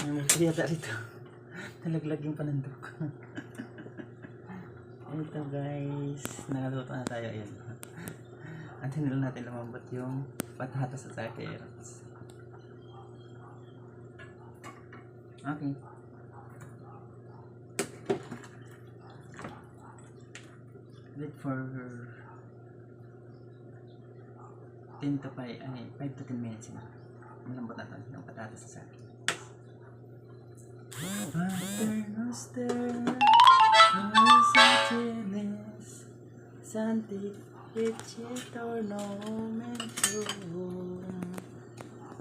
May multi yata rito. Nalaglag yung panandok. Ito guys, nakaluto na tayo. Ayan. Antin lang natin lumambot yung patatas sa carrots. Okay. Wait for 10 to 5, 5 to 10 minutes na. Malambot na ito yung patatas sa akin. Paternoster, Rosatilis, Santi, Icitornomentum,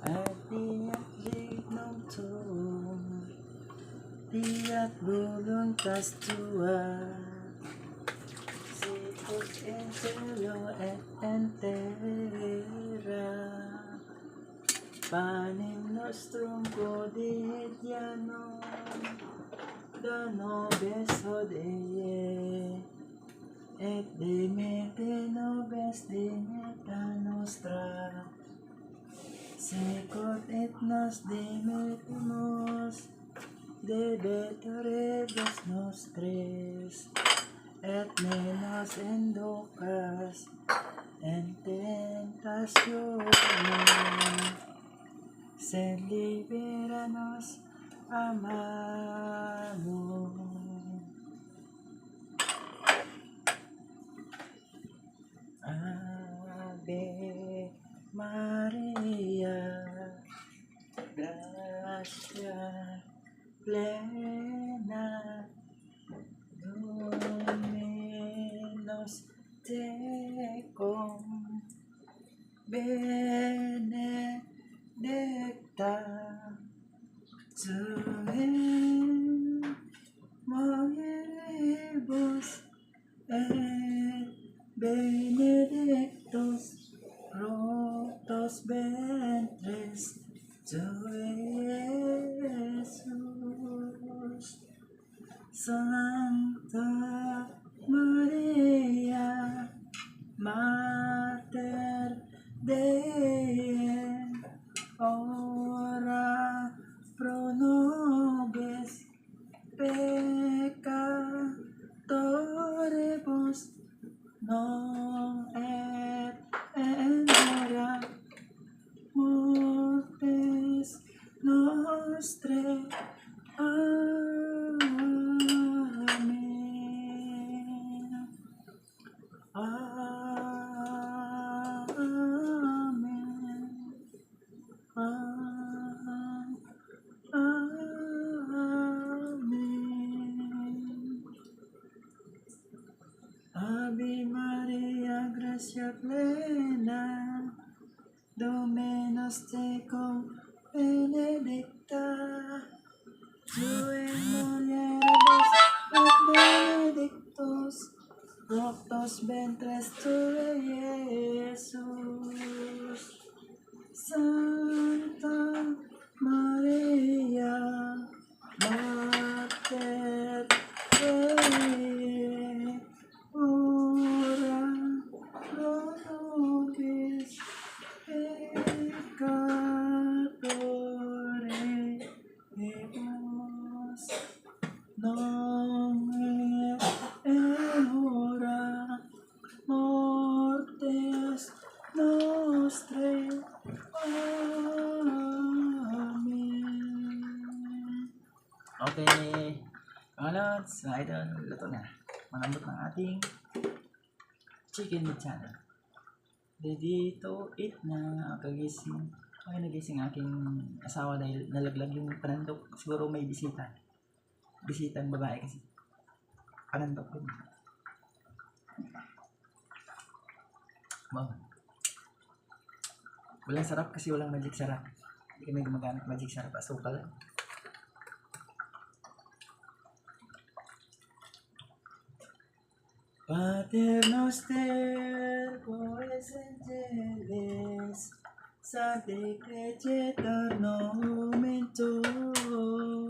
Artiat Lignum, Tiat Voluntas Tua, Sicut in cielo et in terra, Panem nostrum quotidianum da nobis hodie, et dimitte nobis dimitta nostra, sicut et nos dimittimus debetoribus nostris, et ne nos inducas in tentationem, sed libera nos a malo. Ave Maria, gratia plena, Dominus tecum, benedicta tu in mulieribus et benedictus fructus ventris tui, Iesus. Sancta Maria, Mater Dei, ora pro nobis peccatoribus, non et in hora mortis nostrae. Amen. Amen. Amen. Ave Maria, gratia plena, Dominus tecum, benedicta tu in mulieribus et benedictus fructus ventris tui, Iesus. Santa Maria, Mater Dei, ora pro nobis peccatoribus, non et in hora mortis nostrae. Amen. Okay, mga lods, mga idol, luto na. Malambot ng ating chicken mechana. Ready to eat na. Kagising. Okay, nagising aking asawa dahil nalaglag yung panandok. Siguro may bisita. Bisitang babae kasi. Panandok din. Wow. Walang sarap kasi walang magic sarap. Hindi kami gumagamit magic sarap. Asukal lang. Pater noster, quis in celis, sancti crecetur nomen tuum,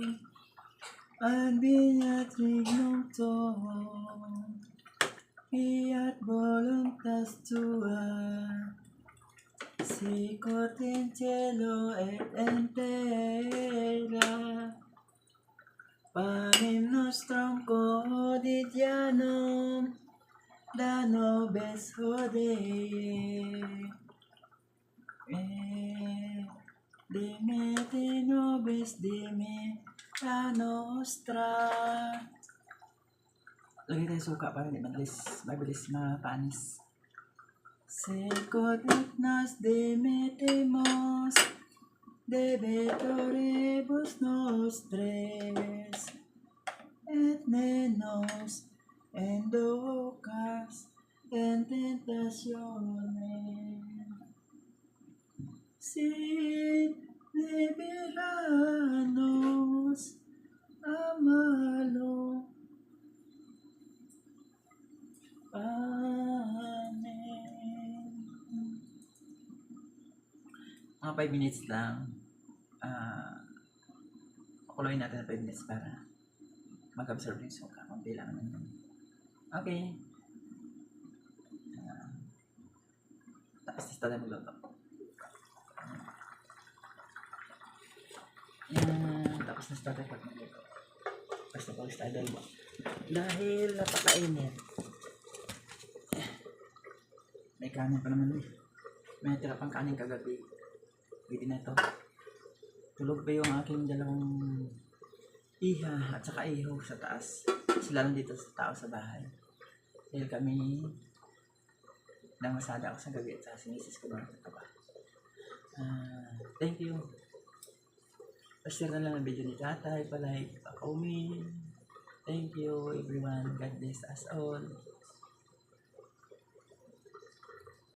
adveniat regnum tuum, fiat voluntas tua, Sicut in cielo et en terra, panem nostrum quotidianum da nobis hodie, et dimitte nobis dimita nostra. Lagi tayo suka para hindi mabilis mapanis. Sicut et nos dimittimus debitoribus nostris, et ne nos inducas in tentationem, sed libera nos a malo. Amen. Mga 5 minutes lang. Pakuloyin natin ng 5 minutes para mag-absorb yung suka. Kunti lang naman. Okay. Tapos testa tayo magluto. Tapos na-start tayo magluto. Basta pawis tayo dalawa. Dahil napakainit. May kanin pa naman eh. May tira pang kanin kagabi. Pwede na ito. Tulog pa yung aking dalawang iha at saka iho sa taas. Sila lang dito sa tao sa bahay. Dahil kami namasada ako sa gabi at sa sinisis ko na ito ba. Thank you. Pa-share na lang ang video ni tatay. Pa-like, pa-comment. Thank you everyone. God bless us all.